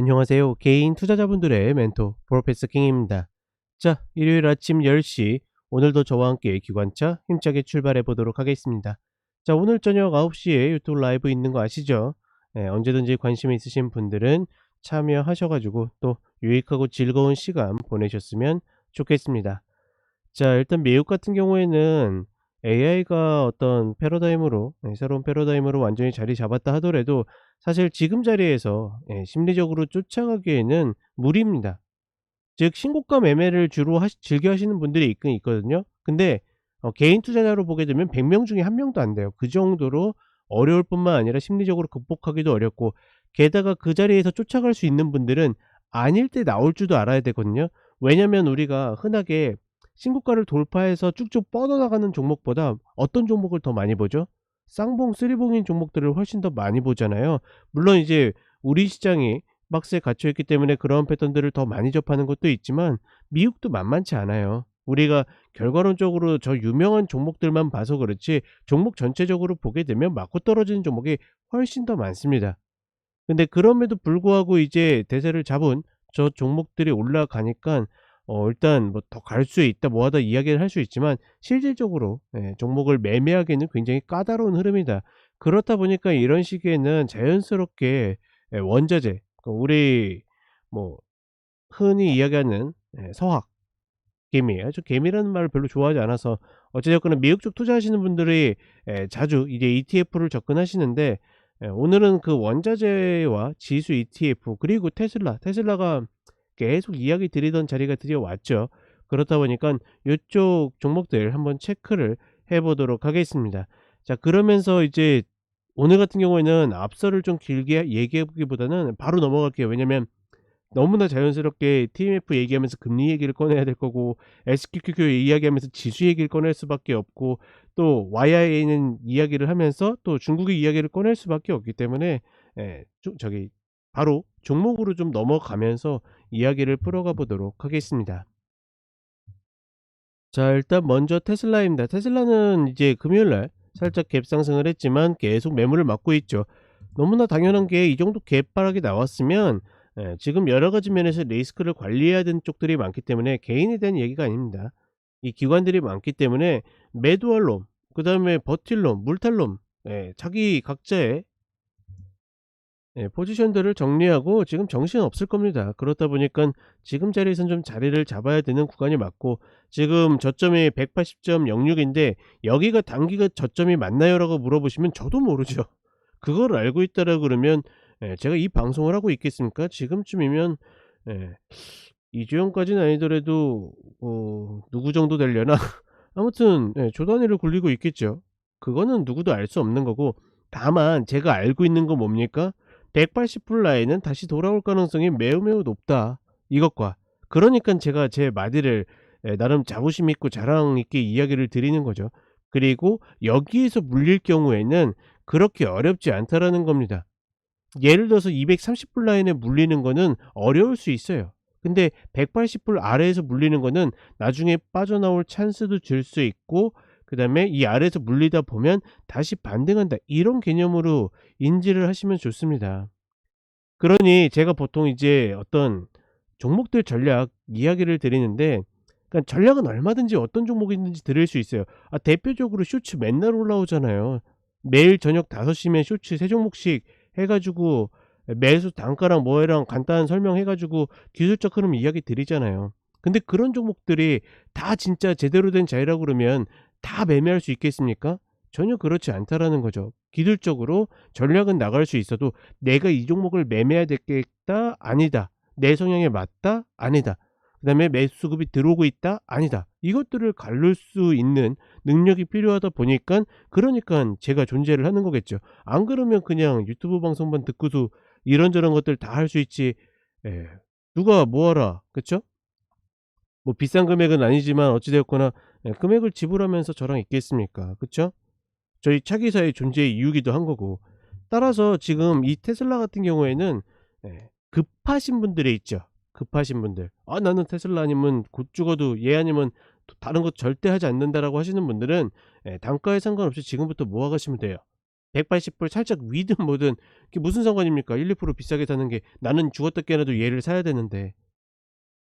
안녕하세요. 개인 투자자분들의 멘토 프로페서 킹입니다. 자, 일요일 아침 10시 오늘도 저와 함께 기관차 힘차게 출발해 보도록 하겠습니다. 자, 오늘 저녁 9시에 유튜브 라이브 있는 거 아시죠? 언제든지 관심 있으신 분들은 참여하셔 가지고 또 유익하고 즐거운 시간 보내셨으면 좋겠습니다. 자, 일단 미국 같은 경우에는 AI가 어떤 패러다임으로 새로운 패러다임으로 완전히 자리 잡았다 하더라도 사실 지금 자리에서 심리적으로 쫓아가기에는 무리입니다. 즉 신고가 매매를 주로 즐겨 하시는 분들이 있긴 있거든요. 근데 개인 투자자로 보게 되면 100명 중에 1 명도 안 돼요. 그 정도로 어려울 뿐만 아니라 심리적으로 극복하기도 어렵고, 게다가 그 자리에서 쫓아갈 수 있는 분들은 아닐 때 나올 줄도 알아야 되거든요. 왜냐면 우리가 흔하게 신고가를 돌파해서 쭉쭉 뻗어나가는 종목보다 어떤 종목을 더 많이 보죠? 쌍봉, 쓰리봉인 종목들을 훨씬 더 많이 보잖아요. 물론 이제 우리 시장이 박스에 갇혀 있기 때문에 그런 패턴들을 더 많이 접하는 것도 있지만 미국도 만만치 않아요. 우리가 결과론적으로 저 유명한 종목들만 봐서 그렇지 종목 전체적으로 보게 되면 맞고 떨어지는 종목이 훨씬 더 많습니다. 근데 그럼에도 불구하고 이제 대세를 잡은 저 종목들이 올라가니까 일단 뭐 더 갈 수 있다 뭐하다 이야기를 할 수 있지만 실질적으로 종목을 매매하기에는 굉장히 까다로운 흐름이다. 그렇다 보니까 이런 시기에는 자연스럽게 원자재, 우리 뭐 흔히 이야기하는 서학, 개미, 저 개미라는 말을 별로 좋아하지 않아서 어찌 됐거나 미국 쪽 투자하시는 분들이 자주 이제 ETF를 접근하시는데, 오늘은 그 원자재와 지수 ETF 그리고 테슬라가 계속 이야기 드리던 자리가 드디어 왔죠. 그렇다 보니까 요쪽 종목들 한번 체크를 해 보도록 하겠습니다. 자, 그러면서 이제 오늘 같은 경우에는 앞서를 좀 길게 얘기해 보기보다는 바로 넘어갈게요. 왜냐면 너무나 자연스럽게 TMF 얘기하면서 금리 얘기를 꺼내야 될 거고, SQQQ 이야기하면서 지수 얘기를 꺼낼 수밖에 없고, 또 YIA는 이야기를 하면서 또 중국의 이야기를 꺼낼 수밖에 없기 때문에 저기 바로 종목으로 좀 넘어가면서 이야기를 풀어가 보도록 하겠습니다. 자, 일단 먼저 테슬라입니다. 테슬라는 이제 금요일 날 살짝 갭 상승을 했지만 계속 매물을 맞고 있죠. 너무나 당연한 게 이 정도 갭바닥이 나왔으면 지금 여러 가지 면에서 리스크를 관리해야 되는 쪽들이 많기 때문에 개인에 대한 얘기가 아닙니다. 이 기관들이 많기 때문에 매도할 놈, 그다음에 버틸 놈, 물탈 놈, 자기 각자의 포지션들을 정리하고 지금 정신없을 겁니다. 그렇다 보니까 지금 자리에선 좀 자리를 잡아야 되는 구간이 맞고, 지금 저점이 180.06인데 여기가 단기가 저점이 맞나요?라고 물어보시면 저도 모르죠. 그걸 알고 있다라 그러면 제가 이 방송을 하고 있겠습니까? 지금쯤이면 예 이주영까지는 아니더라도 누구 정도 되려나? 아무튼 조 단위를 굴리고 있겠죠. 그거는 누구도 알 수 없는 거고, 다만 제가 알고 있는 건 뭡니까? 180불 라인은 다시 돌아올 가능성이 매우 매우 높다. 이것과 그러니깐 제가 제 마디를 나름 자부심 있고 자랑 있게 이야기를 드리는 거죠. 그리고 여기에서 물릴 경우에는 그렇게 어렵지 않다라는 겁니다. 예를 들어서 230불 라인에 물리는 거는 어려울 수 있어요. 근데 180불 아래에서 물리는 거는 나중에 빠져나올 찬스도 줄 수 있고, 그다음에 이 아래에서 물리다 보면 다시 반등한다, 이런 개념으로 인지를 하시면 좋습니다. 그러니 제가 보통 이제 어떤 종목들 전략 이야기를 드리는데, 그러니까 전략은 얼마든지 어떤 종목이든지 드릴 수 있어요. 대표적으로 쇼츠 맨날 올라오잖아요. 매일 저녁 5시면 쇼츠 3종목씩 해 가지고 매수 단가랑 뭐에랑 간단한 설명해 가지고 기술적 흐름 이야기 드리잖아요. 근데 그런 종목들이 다 진짜 제대로 된 자리라고 그러면 다 매매할 수 있겠습니까? 전혀 그렇지 않다라는 거죠. 기술적으로 전략은 나갈 수 있어도 내가 이 종목을 매매해야 되겠다, 아니다. 내 성향에 맞다, 아니다. 그다음에 매수 수급이 들어오고 있다, 아니다. 이것들을 가를 수 있는 능력이 필요하다 보니깐, 그러니깐 제가 존재를 하는 거겠죠. 안 그러면 그냥 유튜브 방송만 듣고도 이런저런 것들 다 할 수 있지. 예. 누가 뭐 하라. 그쵸? 뭐 비싼 금액은 아니지만 어찌 되었거나 금액을 지불하면서 저랑 있겠습니까? 그쵸? 저희 차기사의 존재의 이유기도 한 거고. 따라서 지금 이 테슬라 같은 경우에는 급하신 분들이 있죠. 급하신 분들. '아 나는 테슬라 아니면 곧 죽어도 얘 아니면 또 다른 거 절대 하지 않는다.'라고 하시는 분들은 단가에 상관없이 지금부터 모아 가시면 돼요. 180불 살짝 위든 뭐든 그게 무슨 상관입니까? 1-2% 비싸게 사는 게 나는 죽었다 깨어나도 얘를 사야 되는데.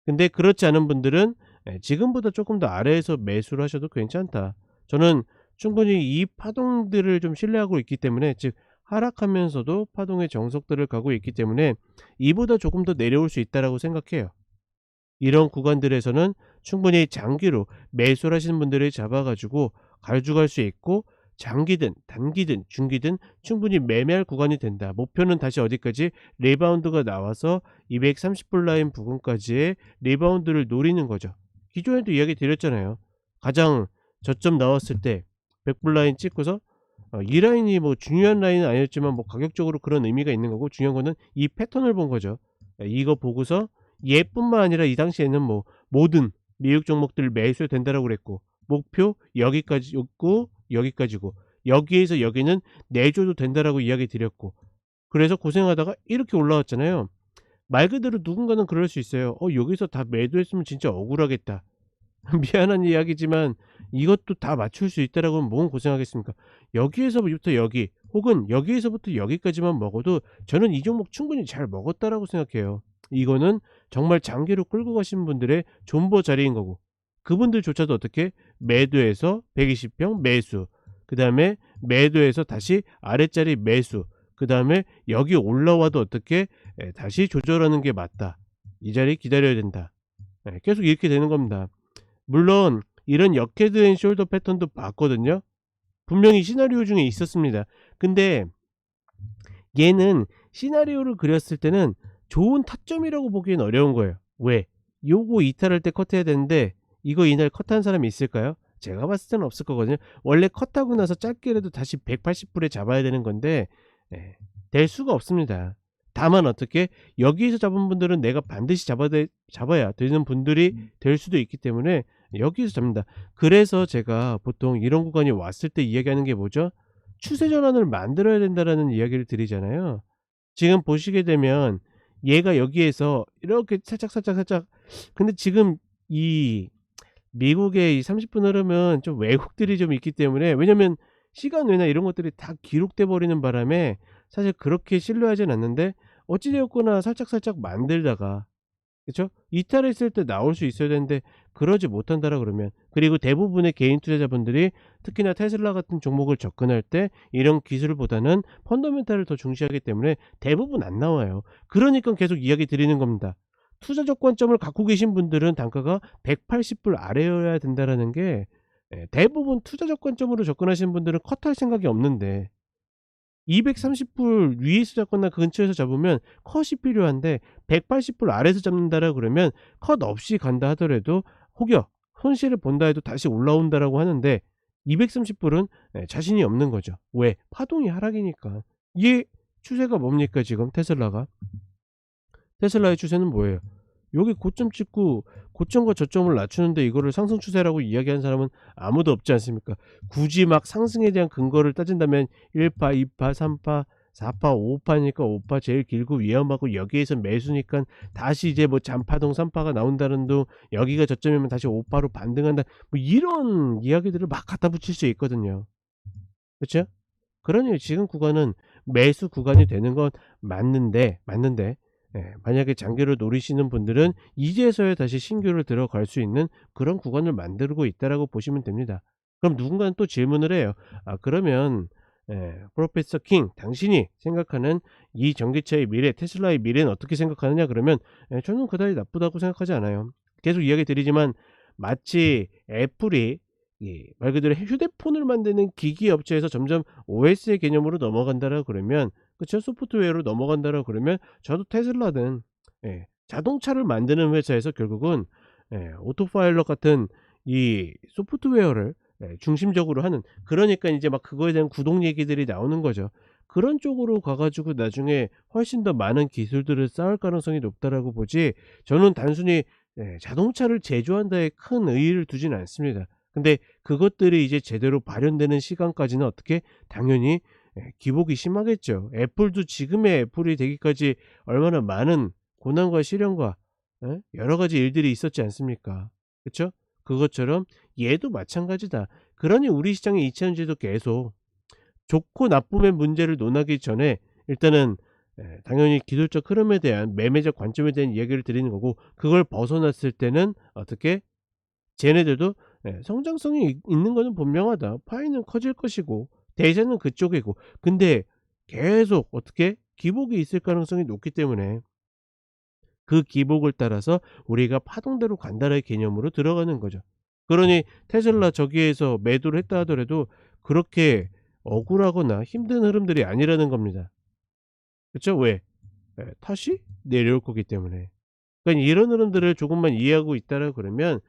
근데 그렇지 않은 분들은 지금보다 쪼끔 더 아래에서 매수를 하셔도 괜찮다. 저는 충분히 이 파동들을 좀 신뢰하고 있기 때문에, 즉 하락하면서도 파동의 정석들을 가고 있기 때문에 '이보다 조금 더 내려올 수 있다.'라고 생각해요. 이런 구간들에서는 충분히 장기로 매수를 하시는 분들이 잡아 가지고 가져갈 수 있고, 장기든 단기든 중기든 충분히 매매할 구간이 된다. 목표는 다시 어디까지? 리바운드가 나와서 230불 라인 부근까지의 리바운드를 노리는 거죠. 기존에도 이야기 드렸잖아요. 가장 저점 나왔을 때 100불 라인 찍고서 이 라인이 뭐 중요한 라인은 아니었지만 뭐 가격적으로 그런 의미가 있는 거고, 중요한 거는 이 패턴을 본 거죠. 이거 보고서 얘뿐만 아니라 이 당시에는 뭐 모든 미국 종목들 매수해도 된다라고 그랬고, 목표 여기까지였고 여기까지고, 여기에서 여기는 내줘도 된다라고 이야기 드렸고, 그래서 고생하다가 이렇게 올라왔잖아요. 말 그대로 누군가는 그럴 수 있어요. 여기서 다 매도했으면 진짜 억울하겠다. 미안한 이야기지만 이것도 다 맞출 수 있다라고 하면 뭔 고생하겠습니까? 여기에서부터 여기 혹은 여기에서부터 여기까지만 먹어도 저는 이 종목 충분히 잘 먹었다라고 생각해요. 이거는 정말 장기로 끌고 가신 분들의 존버 자리인 거고, 그분들조차도 어떻게 매도해서 120평 매수, 그다음에 매도해서 다시 아랫자리 매수, 그다음에 여기 올라와도 어떻게 다시 조절하는 게 맞다. 이 자리 기다려야 된다. 계속 이렇게 되는 겁니다. 물론 이런 역헤드 앤 숄더 패턴도 봤거든요. 분명히 시나리오 중에 있었습니다. 근데 얘는 시나리오를 그렸을 때는 좋은 타점이라고 보기엔 어려운 거예요. 왜? 요거 이탈할 때 컷해야 되는데 이거 이날 컷한 사람이 있을까요? 제가 봤을 때는 없을 거거든요. 원래 컷하고 나서 짧게라도 다시 180불에 잡아야 되는 건데 될 수가 없습니다. 다만 어떻게 여기에서 잡은 분들은 내가 반드시 잡아야 되는 분들이 될 수도 있기 때문에 여기에서 잡는다. 그래서 제가 보통 이런 구간이 왔을 때 이야기하는 게 뭐죠? 추세 전환을 만들어야 된다라는 이야기를 드리잖아요. 지금 보시게 되면 얘가 여기에서 이렇게 살짝 근데 지금 이 미국의 이 30분 흐름은 좀 왜곡들이 좀 있기 때문에, 왜냐면 시간 외나 이런 것들이 다 기록돼 버리는 바람에 사실 그렇게 신뢰하진 않는데, 어찌 되었거나 살짝 만들다가, 그쵸? 이탈했을 때 나올 수 있어야 되는데 그러지 못한다라 그러면, 그리고 대부분의 개인 투자자분들이 특히나 테슬라 같은 종목을 접근할 때 이런 기술보다는 펀더멘탈을 더 중시하기 때문에 대부분 안 나와요. 그러니까 계속 이야기 드리는 겁니다. 투자적 관점을 갖고 계신 분들은 단가가 180불 아래여야 된다라는 게, 대부분 투자적 관점으로 접근하시는 분들은 컷할 생각이 없는데 230불 위에서 잡거나 그 근처에서 잡으면 컷이 필요한데 180불 아래에서 잡는다라 그러면 컷 없이 간다 하더라도 혹여 손실을 본다 해도 다시 올라온다라고 하는데, 230불은 자신이 없는 거죠. 왜? 파동이 하락이니까. 이게 추세가 뭡니까 지금 테슬라가? 테슬라의 추세는 뭐예요? 여기 고점 찍고 고점과 저점을 낮추는데 이거를 상승 추세라고 이야기하는 사람은 아무도 없지 않습니까? 굳이 막 상승에 대한 근거를 따진다면 1파, 2파, 3파, 4파, 5파니까 5파 제일 길고 위험하고 여기에서 매수니까 다시 이제 뭐 잔파동 3파가 나온다는 둥, 여기가 저점이면 다시 5파로 반등한다. 뭐 이런 이야기들을 막 갖다 붙일 수 있거든요. 그쵸? 그러니 지금 구간은 매수 구간이 되는 건 맞는데 만약에 장기를 노리시는 분들은 이제서야 다시 신규를 들어갈 수 있는 그런 구간을 만들고 있다라고 보시면 됩니다. 그럼 누군가는 또 질문을 해요. 그러면 프로페서 킹 당신이 생각하는 이 전기차의 미래, 테슬라의 미래는 어떻게 생각하느냐 그러면, 저는 그다지 나쁘다고 생각하지 않아요. 계속 이야기 드리지만 마치 애플이 말 그대로 휴대폰을 만드는 기기 업체에서 점점 OS의 개념으로 넘어간다라 그러면, 그쵸? 소프트웨어로 넘어간다라 그러면 저도 테슬라든 자동차를 만드는 회사에서 결국은 오토파일럿 같은 이 소프트웨어를 중심적으로 하는, 그러니까 이제 막 그거에 대한 구독 얘기들이 나오는 거죠. 그런 쪽으로 가 가지고 나중에 훨씬 더 많은 기술들을 쌓을 가능성이 높다라고 보지, 저는 단순히 자동차를 제조한다에 큰 의의를 두지는 않습니다. 근데 그것들이 이제 제대로 발현되는 시간까지는 어떻게 당연히 기복이 심하겠죠. 애플도 지금의 애플이 되기까지 얼마나 많은 고난과 시련과 여러 가지 일들이 있었지 않습니까? 그쵸? 그것처럼 얘도 마찬가지다. 그러니 우리 시장의 2차전지도 계속 좋고 나쁨의 문제를 논하기 전에 일단은 당연히 기술적 흐름에 대한 매매적 관점에 대한 이야기를 드리는 거고, 그걸 벗어났을 때는 어떻게 쟤네들도 성장성이 있는 거는 분명하다. 파이는 커질 것이고 대세는 그쪽이고. 근데 계속 어떻게 기복이 있을 가능성이 높기 때문에 그 기복을 따라서 우리가 파동대로 간다는 개념으로 들어가는 거죠. 그러니 테슬라 저기에서 매도를 했다 하더라도 그렇게 억울하거나 힘든 흐름들이 아니라는 겁니다. 그쵸? 왜? 다시 내려올 거기 때문에. 그러니까 이런 흐름들을 조금만 이해하고 있다라 그러면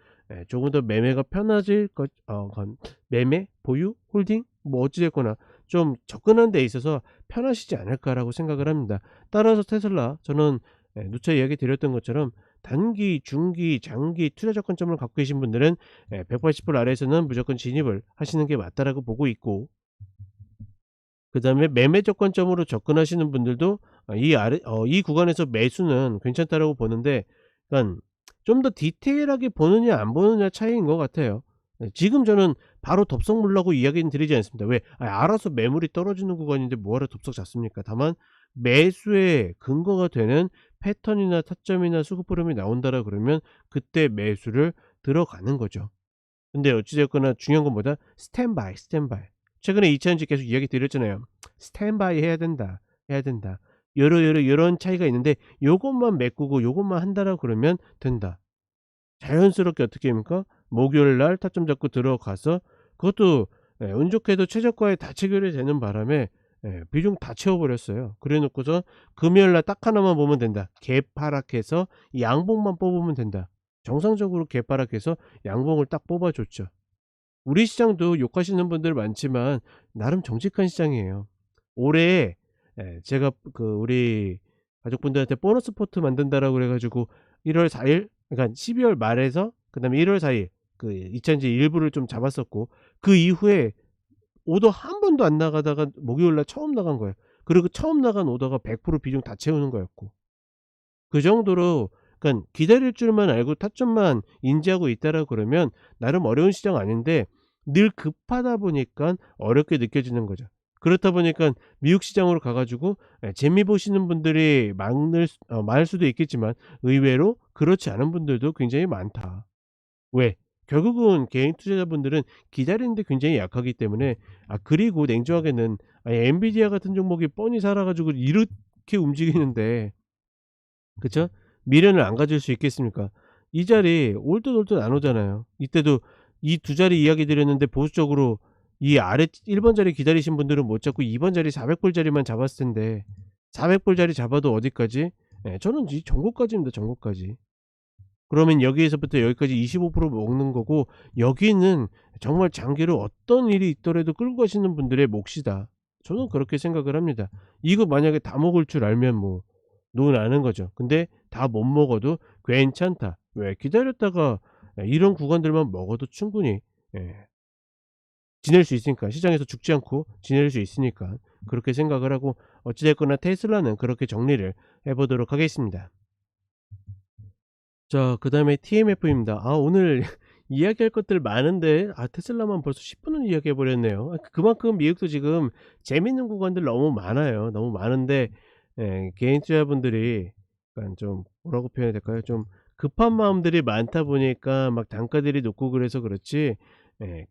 조금 더 매매가 편해질 것, 건 매매, 보유, 홀딩 뭐 어찌 됐거나 좀 접근하는 데 있어서 편하시지 않을까라고 생각을 합니다. 따라서 테슬라 저는 누차 이야기 드렸던 것처럼 단기, 중기, 장기 투자적 관점을 갖고 계신 분들은 180불 아래에서는 무조건 진입을 하시는 게 맞다라고 보고 있고, 그다음에 매매적 관점으로 접근하시는 분들도 이 구간에서 매수는 괜찮다라고 보는데, 그러니까 좀 더 디테일하게 보느냐 안 보느냐 차이인 것 같아요. 지금 저는 바로 덥석 물라고 이야기는 드리지 않습니다. 왜? 알아서 매물이 떨어지는 구간인데 뭐하러 덥석 잡습니까? 다만 매수의 근거가 되는 패턴이나 타점이나 수급 흐름이 나온다라 그러면 그때 매수를 들어가는 거죠. 근데 어찌 됐거나 중요한 건 뭐다? 스탠바이, 스탠바이. 최근에 2차전지 계속 이야기 드렸잖아요. 스탠바이 해야 된다. 해야 된다. 요런 차이가 있는데 요것만 메꾸고 요것만 한다라고 그러면 된다. 자연스럽게 어떻게 합니까? 목요일 날 타점 잡고 들어가서 그것도 운 좋게도 최저가에 다 체결이 되는 바람에 비중 다 채워 버렸어요. 그래 놓고서 금요일 날 딱 하나만 보면 된다. 개파락해서 양봉만 뽑으면 된다. 정상적으로 개파락해서 양봉을 딱 뽑아 줬죠. 우리 시장도 욕하시는 분들 많지만 나름 정직한 시장이에요. 올해 제가 그 우리 가족분들한테 보너스 포트 만든다라고 그래 가지고 1월 4일, 그러니까 12월 말에서 그다음에 1월 4일 그 이차전지 일부를 좀 잡았었고, 그 이후에 오더 한 번도 안 나가다가 목요일 날 처음 나간 거예요. 그리고 처음 나간 오더가 100% 비중 다 채우는 거였고. 그 정도로, 그러니까 기다릴 줄만 알고 타점만 인지하고 있다라고 그러면 나름 어려운 시장 아닌데 늘 급하다 보니까 어렵게 느껴지는 거죠. 그렇다 보니까 미국 시장으로 가 가지고 재미 보시는 분들이 많을 수도 있겠지만 의외로 그렇지 않은 분들도 굉장히 많다. 왜? 결국은 개인 투자자분들은 기다리는 데 굉장히 약하기 때문에. 그리고 냉정하게는 엔비디아 같은 종목이 뻔히 살아 가지고 이렇게 움직이는데, 그쵸? 미련을 안 가질 수 있겠습니까? 이 자리 올 듯 안 오잖아요. 이때도 이 두 자리 이야기 드렸는데 보수적으로 이 아래 1번 자리 기다리신 분들은 못 잡고 2번 자리 400불 자리만 잡았을 텐데, 400불 자리 잡아도 어디까지? 저는 이 전고까지입니다, 전고까지. 그러면 여기에서부터 여기까지 25% 먹는 거고, 여기는 정말 장기로 어떤 일이 있더라도 끌고 가시는 분들의 몫이다. 저는 그렇게 생각을 합니다. 이거 만약에 다 먹을 줄 알면 뭐 논하는 거죠. 근데 다 못 먹어도 괜찮다. 왜? 기다렸다가 이런 구간들만 먹어도 충분히 예 지낼 수 있으니까, 시장에서 죽지 않고 지낼 수 있으니까 그렇게 생각을 하고, 어찌 됐거나 테슬라는 그렇게 정리를 해 보도록 하겠습니다. 자, 그다음에 TMF입니다. 오늘 이야기할 것들 많은데 테슬라만 벌써 10 분을 이야기해 버렸네요. 그만큼 미국도 지금 재밌는 구간들 너무 많아요. 너무 많은데 개인 투자분들이 약간 좀 뭐라고 표현해야 될까요? 좀 급한 마음들이 많다 보니까 막 단가들이 높고 그래서 그렇지,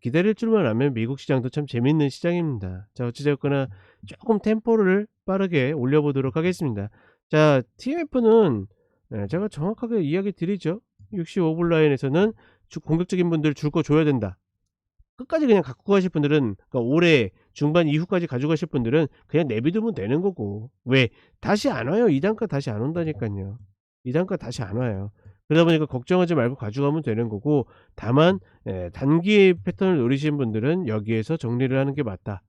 기다릴 줄만 알면 미국 시장도 참 재밌는 시장입니다. 자, 어찌 됐거나 쪼끔 템포를 빠르게 올려 보도록 하겠습니다. 자, TMF는 제가 정확하게 이야기 드리죠. 65불 라인에서는 공격적인 분들 줄 거 줘야 된다. 끝까지 그냥 갖고 가실 분들은, 그러니까 올해 중반 이후까지 가져가실 분들은 그냥 내비두면 되는 거고. 왜? 다시 안 와요. 이 단가 다시 안 온다니깐요. 이 단가 다시 안 와요. 그러다 보니까 걱정하지 말고 가져가면 되는 거고, 다만 단기 패턴을 노리시는 분들은 여기에서 정리를 하는 게 맞다.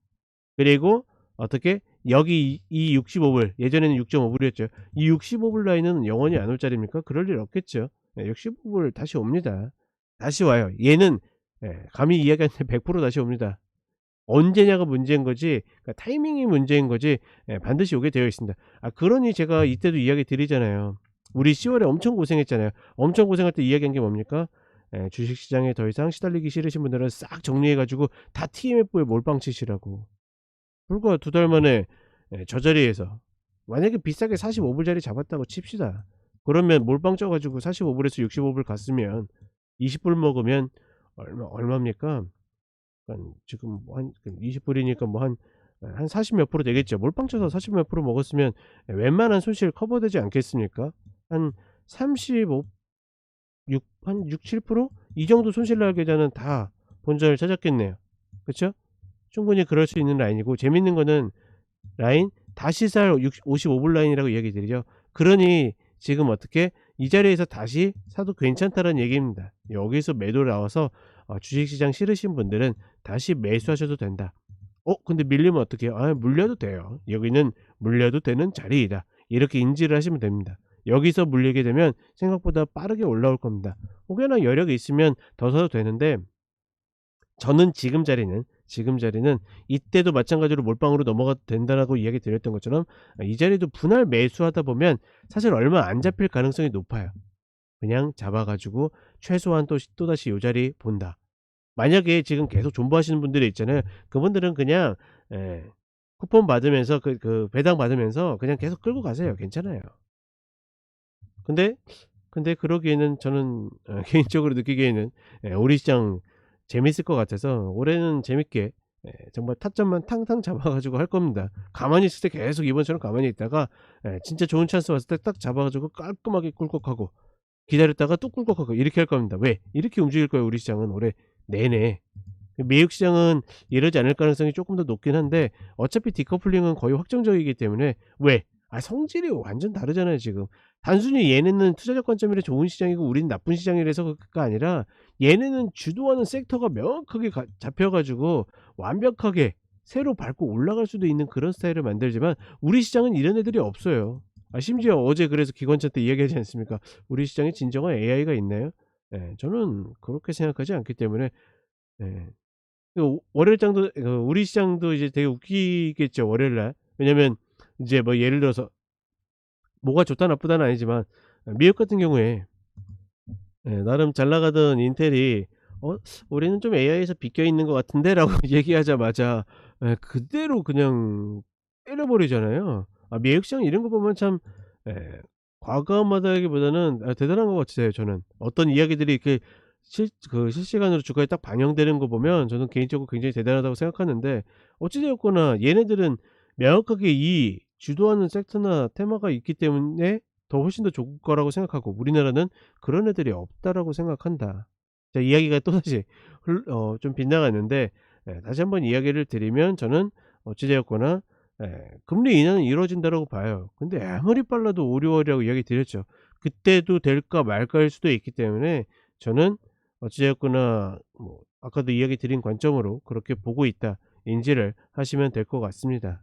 그리고 어떻게 여기 이 65불, 예전에는 6.5불이었죠. 이 65불 라인은 영원히 안 올 자리입니까? 그럴 일 없겠죠. 65불 다시 옵니다. 다시 와요. 얘는 감히 이야기하는데 100% 다시 옵니다. 언제냐가 문제인 거지, 그러니까 타이밍이 문제인 거지, 반드시 오게 되어 있습니다. 그러니 제가 이때도 이야기 드리잖아요. 우리 10 월에 엄청 고생했잖아요. 엄청 고생할 때 이야기한 게 뭡니까? 주식시장에 더 이상 시달리기 싫으신 분들은 싹 정리해 가지고 다 TMF에 몰빵 치시라고. 불과 2달 만에 저 자리에서 만약에 비싸게 45 불짜리 잡았다고 칩시다. 그러면 몰빵 쪄 가지고 45 불에서 65불 갔으면 20불 먹으면 얼마입니까? 지금 뭐 한 20 불이니까 뭐 한 40 몇 프로 되겠죠. 몰빵 쳐서 40 몇 프로 먹었으면 웬만한 손실 커버되지 않겠습니까? 한 35 6 한 6-7% 이 정도 손실 날 계좌는 다 본전을 찾았겠네요. 그쵸? 충분히 그럴 수 있는 라인이고, 재밌는 거는 라인 다시 살 55불 라인이라고 이야기 드리죠. 그러니 지금 어떻게 이 자리에서 다시 사도 괜찮다는 얘기입니다. 여기서 매도 나와서 주식시장 싫으신 분들은 다시 매수하셔도 된다. 근데 밀리면 어떡해요? 물려도 돼요. 여기는 물려도 되는 자리이다. 이렇게 인지를 하시면 됩니다. 여기서 물리게 되면 생각보다 빠르게 올라올 겁니다. 혹여나 여력이 있으면 더 사도 되는데, 저는 지금 자리는 이때도 마찬가지로 몰빵으로 넘어가도 된다라고 이야기 드렸던 것처럼 이 자리도 분할 매수하다 보면 사실 얼마 안 잡힐 가능성이 높아요. 그냥 잡아 가지고 최소한 또다시 요 자리 본다. 만약에 지금 계속 존버하시는 분들이 있잖아요. 그분들은 그냥 예 쿠폰 받으면서 배당 받으면서 그냥 계속 끌고 가세요. 괜찮아요. 근데 그러기에는 저는 개인적으로 느끼기에는 우리 시장 재밌을 것 같아서 올해는 재밌게 정말 타점만 탕탕 잡아 가지고 할 겁니다. 가만히 있을 때 계속 이번처럼 가만히 있다가 진짜 좋은 찬스 왔을 때 딱 잡아 가지고 깔끔하게 꿀꺽하고, 기다렸다가 또 꿀꺽하고, 이렇게 할 겁니다. 왜? 이렇게 움직일 거예요 우리 시장은 올해 내내. 미국 시장은 이러지 않을 가능성이 쪼끔 더 높긴 한데 어차피 디커플링은 거의 확정적이기 때문에. 왜? 성질이 완전 다르잖아요 지금. 단순히 얘네는 투자적 관점이라 좋은 시장이고 우리는 나쁜 시장이라서가 아니라, 얘네는 주도하는 섹터가 명확하게 잡혀 가지고 완벽하게 새로 밟고 올라갈 수도 있는 그런 스타일을 만들지만, 우리 시장은 이런 애들이 없어요. 심지어 어제 그래서 기관차 때 이야기하지 않습니까? 우리 시장에 진정한 AI가 있나요? 저는 그렇게 생각하지 않기 때문에. 예. 월요일장도 우리 시장도 이제 되게 웃기겠죠 월요일 날. 왜냐면 이제 뭐 예를 들어서 뭐가 좋다 나쁘다는 아니지만 미국 같은 경우에 나름 잘 나가던 인텔이 "올해는 좀 AI에서 비껴 있는 것 같은데."라고 얘기하자마자 그대로 그냥 때려 버리잖아요. 미국 시장 이런 거 보면 참 예 과감하다기보다는 대단한 것 같아요 저는. 어떤 이야기들이 이렇게 실시간으로 주가에 딱 반영되는 거 보면 저는 개인적으로 굉장히 대단하다고 생각하는데, 어찌 되었거나 얘네들은 명확하게 이 주도하는 섹터나 테마가 있기 때문에 더 훨씬 더 좋을 거라고 생각하고, 우리나라는 그런 애들이 없다라고 생각한다. 자, 이야기가 또다시 좀 빗나갔는데, 다시 한번 이야기를 드리면 저는 어찌 되었거나 금리 인하는 이루어진다라고 봐요. 근데 아무리 빨라도 5-6 월이라고 이야기 드렸죠. 그때도 될까 말까일 수도 있기 때문에 저는 어찌 되었거나 뭐 아까도 이야기 드린 관점으로 그렇게 보고 있다 인지를 하시면 될 것 같습니다.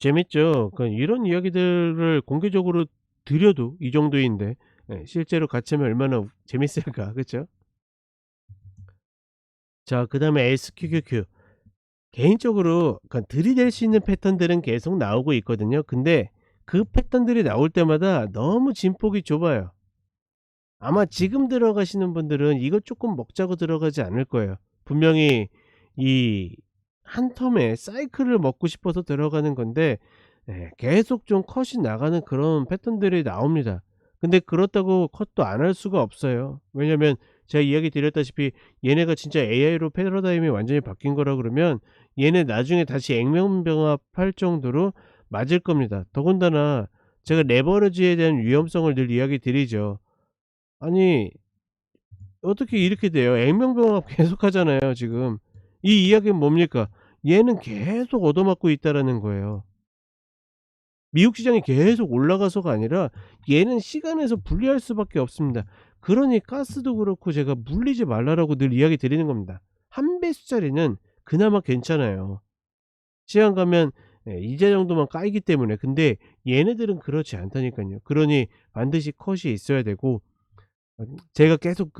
재밌죠? 이런 이야기들을 공개적으로 드려도 이 정도인데 실제로 같이 하면 얼마나 재밌을까. 그쵸? 자, 그다음에 SQQQ. 개인적으로 들이댈 수 있는 패턴들은 계속 나오고 있거든요. 근데 그 패턴들이 나올 때마다 너무 진폭이 좁아요. 아마 지금 들어가시는 분들은 이거 쪼끔 먹자고 들어가지 않을 거예요. 분명히 이 한 텀에 사이클을 먹고 싶어서 들어가는 건데 계속 좀 컷이 나가는 그런 패턴들이 나옵니다. 근데 그렇다고 컷도 안 할 수가 없어요. 왜냐면 제가 이야기 드렸다시피 얘네가 진짜 AI로 패러다임이 완전히 바뀐 거라 그러면 얘네 나중에 다시 액면병합할 정도로 맞을 겁니다. 더군다나 제가 레버리지에 대한 위험성을 늘 이야기 드리죠. 아니 어떻게 이렇게 돼요? 액면병합 계속하잖아요 지금. 이 이야기는 뭡니까? 얘는 계속 얻어맞고 있다라는 거예요. 미국 시장이 계속 올라가서가 아니라 얘는 시간에서 분리할 수밖에 없습니다. 그러니 가스도 그렇고 제가 물리지 말라라고 늘 이야기 드리는 겁니다. 한 배수짜리는 그나마 괜찮아요. 시간 가면 이자 정도만 까이기 때문에. 근데 얘네들은 그렇지 않다니깐요. 그러니 반드시 컷이 있어야 되고, 제가 계속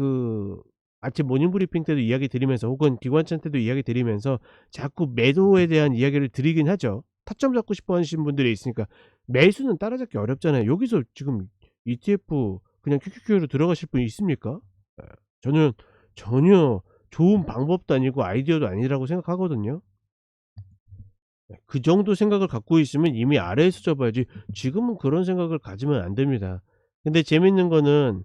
아침 모닝 브리핑 때도 이야기 드리면서 혹은 기관차 때도 이야기 드리면서 자꾸 매도에 대한 이야기를 드리긴 하죠. 타점 잡고 싶어 하시는 분들이 있으니까. 매수는 따라잡기 어렵잖아요. 여기서 지금 ETF 그냥 큐큐큐로 들어가실 분 있습니까? 예. 저는 전혀 좋은 방법도 아니고 아이디어도 아니라고 생각하거든요. 그 정도 생각을 갖고 있으면 이미 아래에서 접어야지 지금은 그런 생각을 가지면 안 됩니다. 근데 재밌는 거는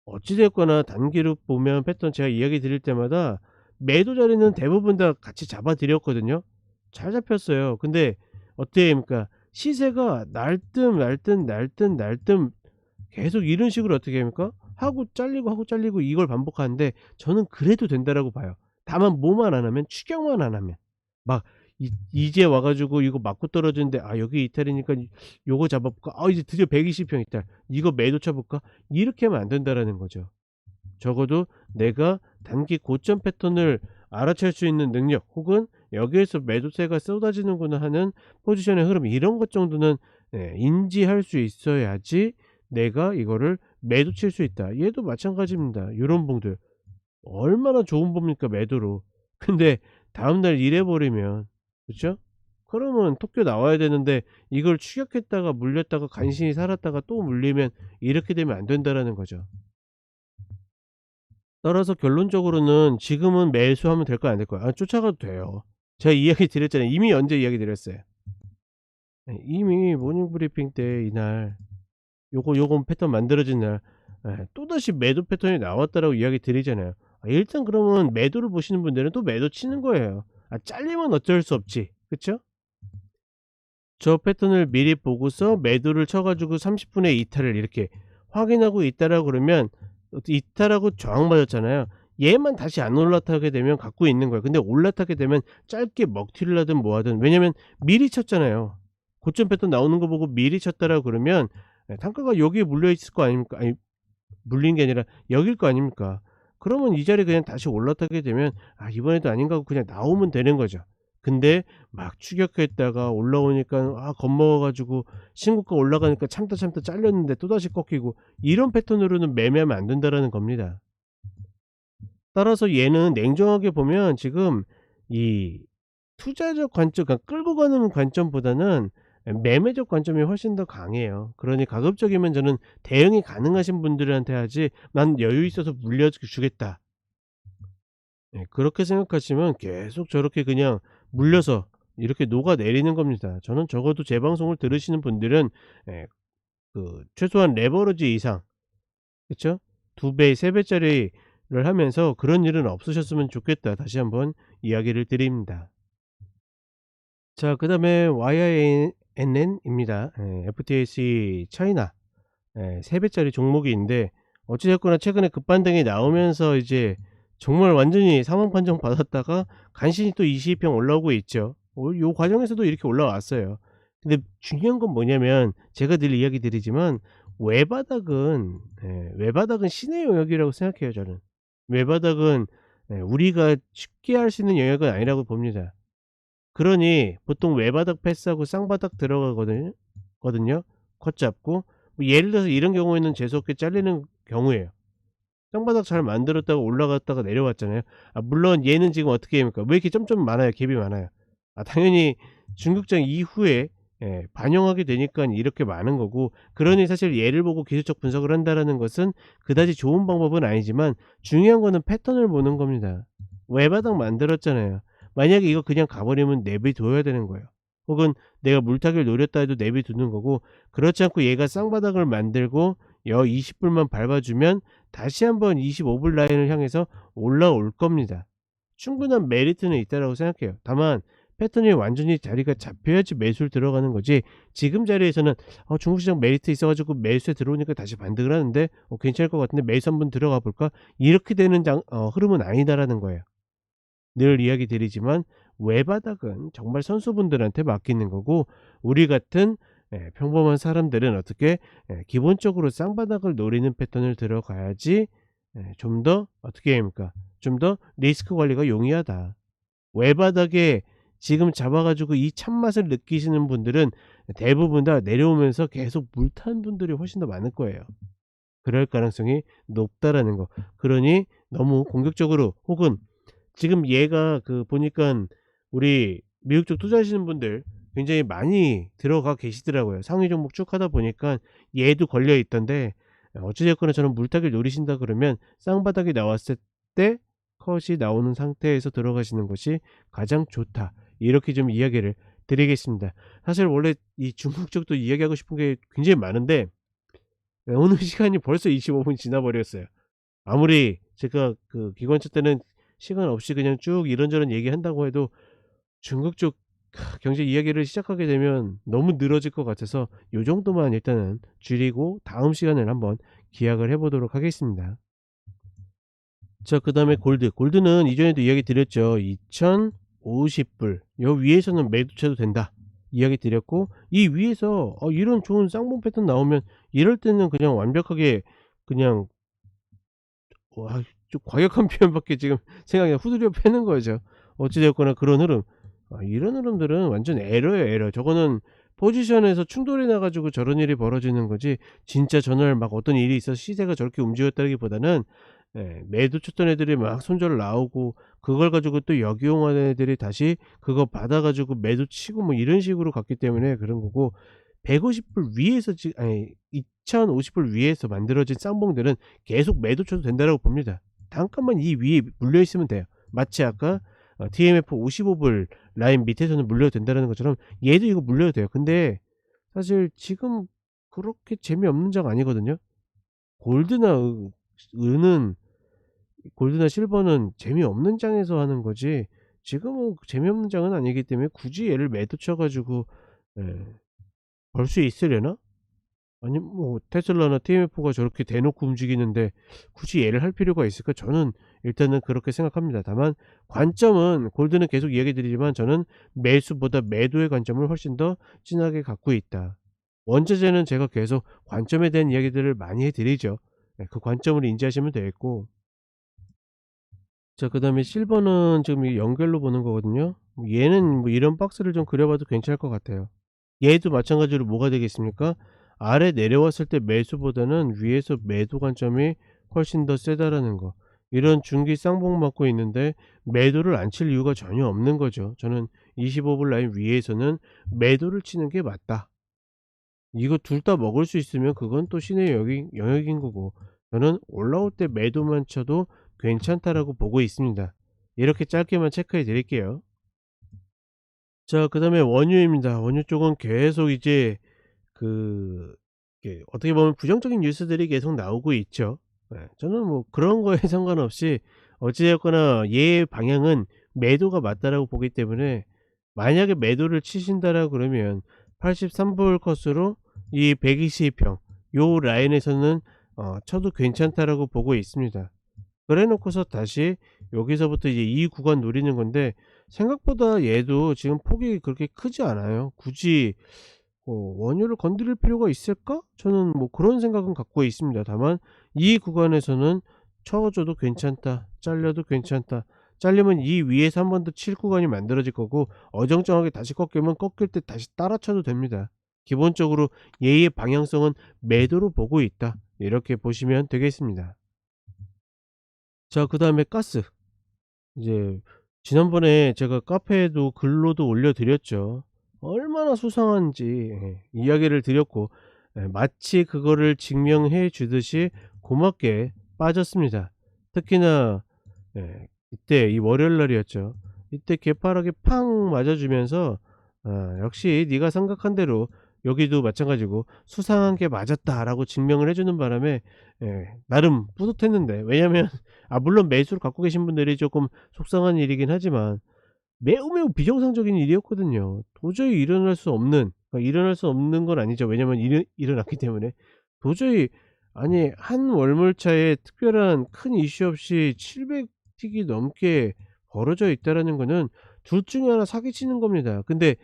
어찌 됐거나 단기로 보면 패턴 제가 이야기 드릴 때마다 매도 자리는 대부분 다 같이 잡아 드렸거든요. 잘 잡혔어요. 근데 어떻게 됩니까? 시세가 날뜸 계속 이런 식으로 어떻게 합니까? 하고 잘리고 이걸 반복하는데 저는 그래도 된다라고 봐요. 다만 뭐만 안 하면 추격만 안 하면. 막 이제 와 가지고 이거 맞고 떨어지는데 '아 여기 이탈이니까 요거 잡아 볼까? 아 이제 드디어 120평 이탈. 이거 매도 쳐 볼까?' 이렇게 하면 안 된다라는 거죠. 적어도 내가 단기 고점 패턴을 알아챌 수 있는 능력 혹은 여기에서 매도세가 쏟아지는구나 하는 포지션의 흐름 이런 것 정도는 인지할 수 있어야지 내가 이거를 매도 칠 수 있다. 얘도 마찬가지입니다. 요런 봉들 얼마나 좋은 법니까 매도로. 근데 다음날 이래 버리면 그쵸? 그러면 토끼 나와야 되는데 이걸 추격했다가 물렸다가 간신히 살았다가 또 물리면 이렇게 되면 안 된다라는 거죠. 따라서 결론적으로는 지금은 매수하면 될까요 안 될까요? 쫓아가도 돼요. 제가 이야기 드렸잖아요. 이미 언제 이야기 드렸어요. 이미 모닝 브리핑 때 이날 요거 패턴 만들어진 날 또다시 매도 패턴이 나왔다라고 이야기 드리잖아요. 일단 그러면 매도를 보시는 분들은 또 매도 치는 거예요. 잘리면 어쩔 수 없지. 그쵸? 저 패턴을 미리 보고서 매도를 쳐 가지고 30 분에 이탈을 이렇게 확인하고 있다라고 그러면 이탈하고 저항 맞았잖아요. 얘만 다시 안 올라타게 되면 갖고 있는 거예요. 근데 올라타게 되면 짧게 먹튀를 하든 뭐 하든 왜냐면 미리 쳤잖아요. 고점 패턴 나오는 거 보고 미리 쳤다라고 그러면 단가가 여기에 물려 있을 거 아닙니까? 아니 물린 게 아니라 여길 거 아닙니까? 그러면 이 자리에 그냥 다시 올라타게 되면 '아 이번에도 아닌가.' 하고 그냥 나오면 되는 거죠. 근데 막 추격했다가 올라오니까 겁먹어 가지고 신고가 올라가니까 참다 잘렸는데 또다시 꺾이고 이런 패턴으로는 매매하면 안 된다라는 겁니다. 따라서 얘는 냉정하게 보면 지금 이 투자적 관점 그러니까 끌고 가는 관점보다는 매매적 관점이 훨씬 더 강해요. 그러니 가급적이면 저는 대응이 가능하신 분들한테 하지 '난 여유 있어서 물려 주겠다.' 그렇게 생각하시면 계속 저렇게 그냥 물려서 이렇게 녹아내리는 겁니다. 저는 적어도 제 방송을 들으시는 분들은 예 최소한 레버리지 이상 그쵸? 2 배, 3 배짜리를 하면서 '그런 일은 없으셨으면 좋겠다.' 다시 한번 이야기를 드립니다. 자 그다음에 YINN입니다. FTSE 차이나 3 배짜리 종목인데 어찌 됐거나 최근에 급반등이 나오면서 이제 정말 완전히 사망 판정 받았다가 간신히 또 22평 올라오고 있죠. 요 과정에서도 이렇게 올라왔어요. 근데 중요한 건 뭐냐면 제가 늘 이야기 드리지만 외바닥은 신의 영역이라고 생각해요 저는. 외바닥은 우리가 쉽게 할 수 있는 영역은 아니라고 봅니다. 그러니 보통 외바닥 패스하고 쌍바닥 들어가거든요 거든요. 컷 잡고 뭐 예를 들어서 이런 경우에는 재수없게 잘리는 경우예요. 땅바닥 잘 만들었다가 올라갔다가 내려왔잖아요. 물론 얘는 지금 어떻게 됩니까? 왜 이렇게 점점 많아요? 갭이 많아요. 당연히 중국장 이후에 반영하게 되니깐 이렇게 많은 거고 그러니 사실 얘를 보고 기술적 분석을 한다라는 것은 그다지 좋은 방법은 아니지만 중요한 거는 패턴을 보는 겁니다. 외바닥 만들었잖아요. 만약에 이거 그냥 가 버리면 내비둬야 되는 거예요. 혹은 내가 물타기를 노렸다 해도 내비두는 거고 그렇지 않고 얘가 쌍바닥을 만들고 여 20 불만 밟아 주면 다시 한번 25불 라인을 향해서 올라올 겁니다. 충분한 메리트는 있다라고 생각해요. 다만 패턴이 완전히 자리가 잡혀야지 매수를 들어가는 거지 지금 자리에서는 중국 시장 메리트 있어 가지고 매수에 들어오니까 다시 반등을 하는데 괜찮을 것 같은데 매수 한번 들어가 볼까? 이렇게 되는 흐름은 아니다라는 거예요. 늘 이야기 드리지만 외바닥은 정말 선수분들한테 맡기는 거고 우리 같은 평범한 사람들은 어떻게 기본적으로 쌍바닥을 노리는 패턴을 들어가야지 좀 더 어떻게 합니까? 좀 더 리스크 관리가 용이하다. 외바닥에 지금 잡아 가지고 이 참맛을 느끼시는 분들은 대부분 다 내려오면서 계속 물탄 분들이 훨씬 더 많을 거예요. 그럴 가능성이 높다라는 거. 그러니 너무 공격적으로 혹은 지금 얘가 보니깐 우리 미국 쪽 투자하시는 분들 굉장히 많이 들어가 계시더라고요. 상위 종목 쭉 하다 보니까 얘도 걸려 있던데 어찌 됐거나 저는 물타기를 노리신다 그러면 쌍바닥이 나왔을 때 컷이 나오는 상태에서 들어가시는 것이 가장 좋다. 이렇게 좀 이야기를 드리겠습니다. 사실 원래 이 중국 쪽도 이야기하고 싶은 게 굉장히 많은데 오늘 시간이 벌써 25분 지나 버렸어요. 아무리 제가 그 기관차 때는 시간 없이 그냥 쭉 이런저런 얘기한다고 해도 중국 쪽 경제 이야기를 시작하게 되면 너무 늘어질 것 같아서 요 정도만 일단은 줄이고 다음 시간을 한번 기약을 해 보도록 하겠습니다. 자, 그다음에 골드. 골드는 이전에도 이야기 드렸죠. 2,050 불. 요 위에서는 매도쳐도 된다. 이야기 드렸고 이 위에서 이런 좋은 쌍봉 패턴 나오면 이럴 때는 그냥 완벽하게 그냥 와 좀 과격한 표현밖에 지금 생각이 후드려 패는 거죠. 어찌 되었거나 그런 흐름. 이런 흐름들은 완전 에러예요, 에러. 저거는 포지션에서 충돌이 나 가지고 저런 일이 벌어지는 거지 진짜 전날 막 어떤 일이 있어서 시세가 저렇게 움직였다기보다는 매도 쳤던 애들이 막 손절 나오고 그걸 가지고 또 역이용하는 애들이 다시 그거 받아 가지고 매도 치고 뭐 이런 식으로 갔기 때문에 그런 거고 150불 위에서 아니 2,050불 위에서 만들어진 쌍봉들은 계속 매도 쳐도 된다라고 봅니다. 단가만 이 위에 물려 있으면 돼요. 마치 아까 TMF 55불 라인 밑에서는 물려도 된다라는 것처럼 얘도 이거 물려도 돼요. 근데 사실 지금 그렇게 재미없는 장 아니거든요. 골드나 은은 골드나 실버는 재미없는 장에서 하는 거지 지금은 재미없는 장은 아니기 때문에 굳이 얘를 매도 쳐 가지고 예 벌 수 있으려나? 아니 뭐 테슬라나 TMF가 저렇게 대놓고 움직이는데 굳이 얘를 할 필요가 있을까? 저는 일단은 그렇게 생각합니다. 다만 관점은 골드는 계속 이야기 드리지만 저는 매수보다 매도의 관점을 훨씬 더 진하게 갖고 있다. 원자재는 제가 계속 관점에 대한 이야기들을 많이 해 드리죠. 그 관점을 인지하시면 되겠고 자, 그다음에 실버는 지금 이 연결로 보는 거거든요. 얘는 뭐 이런 박스를 좀 그려 봐도 괜찮을 것 같아요. 얘도 마찬가지로 뭐가 되겠습니까? 아래 내려왔을 때 매수보다는 위에서 매도 관점이 훨씬 더 세다라는 거. 이런 중기 쌍봉 맞고 있는데 매도를 안 칠 이유가 전혀 없는 거죠. 저는 25불 라인 위에서는 매도를 치는 게 맞다. 이거 둘 다 먹을 수 있으면 그건 또 신의 영역인 거고 저는 올라올 때 매도만 쳐도 괜찮다라고 보고 있습니다. 이렇게 짧게만 체크해 드릴게요. 자, 그다음에 원유입니다. 원유 쪽은 계속 이제 그 이게 어떻게 보면 부정적인 뉴스들이 계속 나오고 있죠. 저는 뭐 그런 거에 상관없이 어찌 되었거나 얘의 방향은 매도가 맞다라고 보기 때문에 만약에 매도를 치신다라고 그러면 83불 컷으로 이 120 평 요 라인에서는 쳐도 괜찮다라고 보고 있습니다. 그래 놓고서 다시 여기서부터 이제 이 구간 노리는 건데 생각보다 얘도 지금 폭이 그렇게 크지 않아요. 굳이 '원유를 건드릴 필요가 있을까?' 저는 뭐 그런 생각은 갖고 있습니다. 다만 이 구간에서는 쳐 줘도 괜찮다. 잘려도 괜찮다. 잘리면 이 위에서 한 번 더 칠 구간이 만들어질 거고 어정쩡하게 다시 꺾이면 꺾일 때 다시 따라 쳐도 됩니다. 기본적으로 얘의 방향성은 매도로 보고 있다. 이렇게 보시면 되겠습니다. 자, 그다음에 가스. 이제 지난번에 제가 카페에도 글로도 올려 드렸죠. 얼마나 수상한지 이야기를 드렸고 마치 그거를 증명해 주듯이 고맙게 빠졌습니다. 특히나 이때 이 월요일 날이었죠. 이때 개파락이 팡 맞아 주면서 역시 네가 생각한 대로 여기도 마찬가지고 "수상한 게 맞았다."라고 증명을 해 주는 바람에 나름 뿌듯했는데 왜냐면 물론 매수를 갖고 계신 분들이 쪼끔 속상한 일이긴 하지만 매우 비정상적인 일이었거든요. 도저히 일어날 수 없는 일어날 수 없는 건 아니죠. 왜냐면 일어났기 때문에. 도저히 아니 한 월물차에 특별한 큰 이슈 없이 700 틱이 넘게 벌어져 있다라는 거는 둘 중에 하나 사기치는 겁니다. 근데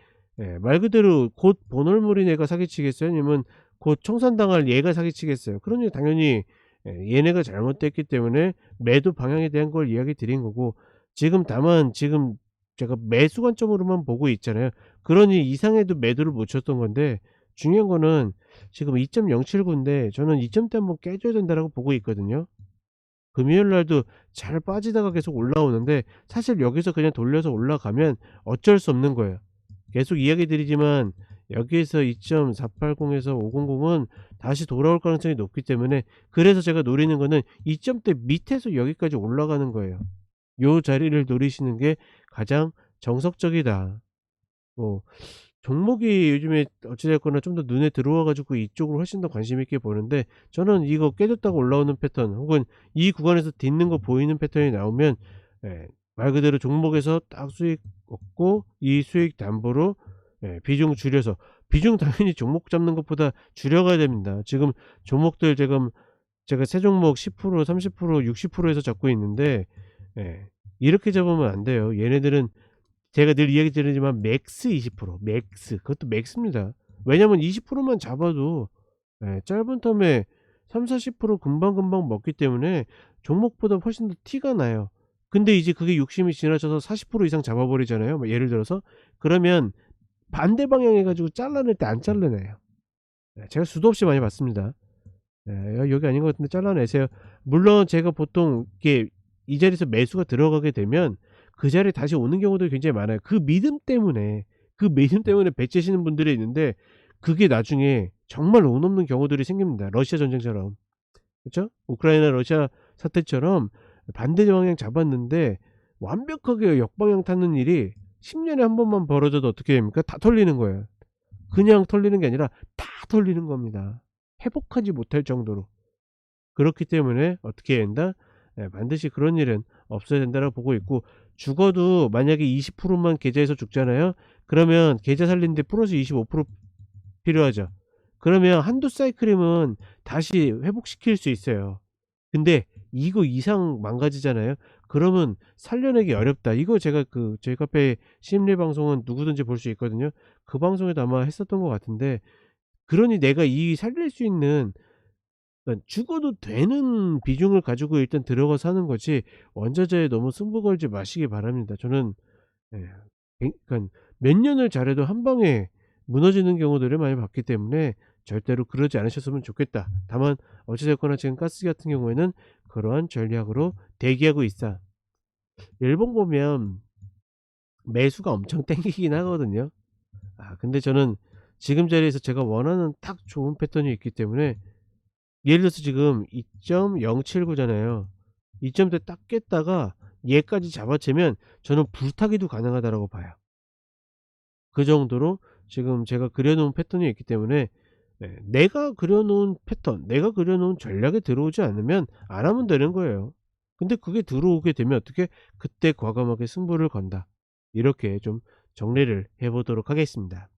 말 그대로 곧 보놀물인 애가 사기치겠어요? 아니면 곧 청산당할 얘가 사기치겠어요? 그러니 당연히 얘네가 잘못됐기 때문에 매도 방향에 대한 걸 이야기 드린 거고 지금 다만 지금 제가 매수 관점으로만 보고 있잖아요. 그러니 이상해도 매도를 못 쳤던 건데 중요한 거는 지금 2.079 인데 저는 이 점대 한번 깨줘야 된다라고 보고 있거든요. 금요일 날도 잘 빠지다가 계속 올라오는데 사실 여기서 그냥 돌려서 올라가면 어쩔 수 없는 거예요. 계속 이야기 드리지만 여기에서 2.480 에서 500은 다시 돌아올 가능성이 높기 때문에 그래서 제가 노리는 거는 이 점대 밑에서 여기까지 올라가는 거예요. 요 자리를 노리시는 게 가장 정석적이다. 뭐 종목이 요즘에 어찌 됐거나 좀 더 눈에 들어와 가지고 이쪽으로 훨씬 더 관심 있게 보는데, 저는 이거 깨졌다가 올라오는 패턴 혹은 이 구간에서 딛는 거 보이는 패턴이 나오면, 예, 말 그대로 종목에서 딱 수익 얻고 이 수익 담보로, 예, 비중 줄여서, 비중 당연히 종목 잡는 것보다 줄여가야 됩니다. 지금 종목들 지금 제가 세 종목 10% 30% 60% 해서 잡고 있는데, 예, 이렇게 잡으면 안 돼요. 얘네들은 제가 늘 이야기 드리지만 맥스 20%, 맥스, 그것도 맥스입니다. 왜냐면 20%만 잡아도, 예, 짧은 텀에 30-40% 금방금방 먹기 때문에 종목보다 훨씬 더 티가 나요. 근데 이제 그게 욕심이 지나쳐서 40% 이상 잡아 버리잖아요. 뭐 예를 들어서. 그러면 반대 방향 해 가지고 잘라낼 때 안 잘라내요. 예, 제가 수도 없이 많이 봤습니다. 예, 여기 아닌 것 같은데 잘라내세요. 물론 제가 보통 이렇게 이 자리에서 매수가 들어가게 되면 그 자리에 다시 오는 경우도 굉장히 많아요. 그 믿음 때문에 배째시는 분들이 있는데, 그게 나중에 정말 운 없는 경우들이 생깁니다. 러시아 전쟁처럼. 그쵸? 우크라이나 러시아 사태처럼 반대 방향 잡았는데 완벽하게 역방향 타는 일이 10 년에 한 번만 벌어져도 어떻게 됩니까? 다 털리는 거예요. 그냥 털리는 게 아니라 다 털리는 겁니다. 회복하지 못할 정도로. 그렇기 때문에 어떻게 해야 된다? 예, 반드시 그런 일은 없어야 된다라고 보고 있고, 죽어도 만약에 20%만 계좌에서 죽잖아요. 그러면 계좌 살리는데 플러스 25% 필요하죠. 그러면 한두 사이클이면 다시 회복시킬 수 있어요. 근데 이거 이상 망가지잖아요. 그러면 살려내기 어렵다. 이거 제가 그 저희 카페 심리 방송은 누구든지 볼 수 있거든요. 그 방송에도 아마 했었던 것 같은데, 그러니 내가 이 살릴 수 있는, 그러니까 죽어도 되는 비중을 가지고 일단 들어가서 하는 거지, 원자재에 너무 승부 걸지 마시기 바랍니다. 저는, 예, 그러니까 몇 년을 잘해도 한 방에 무너지는 경우들을 많이 봤기 때문에 절대로 그러지 않으셨으면 좋겠다. 다만 어찌 됐거나 지금 가스 같은 경우에는 그러한 전략으로 대기하고 있어. 일본 보면 매수가 엄청 땡기긴 하거든요. 근데 저는 지금 자리에서 제가 원하는 딱 좋은 패턴이 있기 때문에, 예를 들어서 지금 2.079 잖아요. 2점대 딱 깼다가 얘까지 잡아채면 저는 불타기도 가능하다라고 봐요. 그 정도로 지금 제가 그려 놓은 패턴이 있기 때문에, 예, 내가 그려 놓은 패턴, 내가 그려 놓은 전략에 들어오지 않으면 안 하면 되는 거예요. 근데 그게 들어오게 되면 어떻게, 그때 과감하게 승부를 건다. 이렇게 좀 정리를 해 보도록 하겠습니다.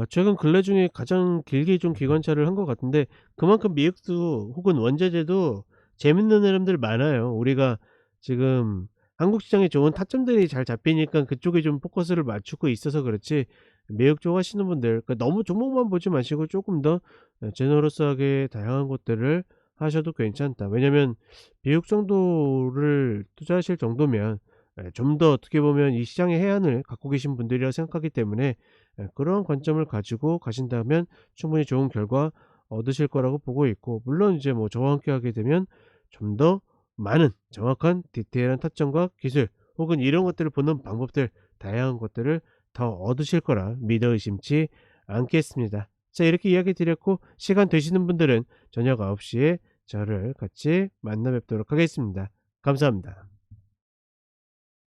최근 근래 중에 가장 길게 좀 기관차를 한 것 같은데, 그만큼 미익수 혹은 원자재도 재밌는 흐름들 많아요. 우리가 지금 한국 시장에 좋은 타점들이 잘 잡히니까 그쪽에 좀 포커스를 맞추고 있어서 그렇지, 매국 쪽 하시는 분들, 그러니까 너무 종목만 보지 마시고 조금 더 제너러스하게 다양한 것들을 하셔도 괜찮다. 왜냐면 미국 정도를 투자하실 정도면, 좀 더 어떻게 보면 이 시장의 해안을 갖고 계신 분들이라 생각하기 때문에, 그런 관점을 가지고 가신다면 충분히 좋은 결과 얻으실 거라고 보고 있고, 물론 이제 뭐 저와 함께 하게 되면 좀 더 많은 정확한 디테일한 타점과 기술 혹은 이런 것들을 보는 방법들, 다양한 것들을 더 얻으실 거라 믿어 의심치 않겠습니다. 자, 이렇게 이야기 드렸고, 시간 되시는 분들은 저녁 9시에 저를 같이 만나 뵙도록 하겠습니다. 감사합니다.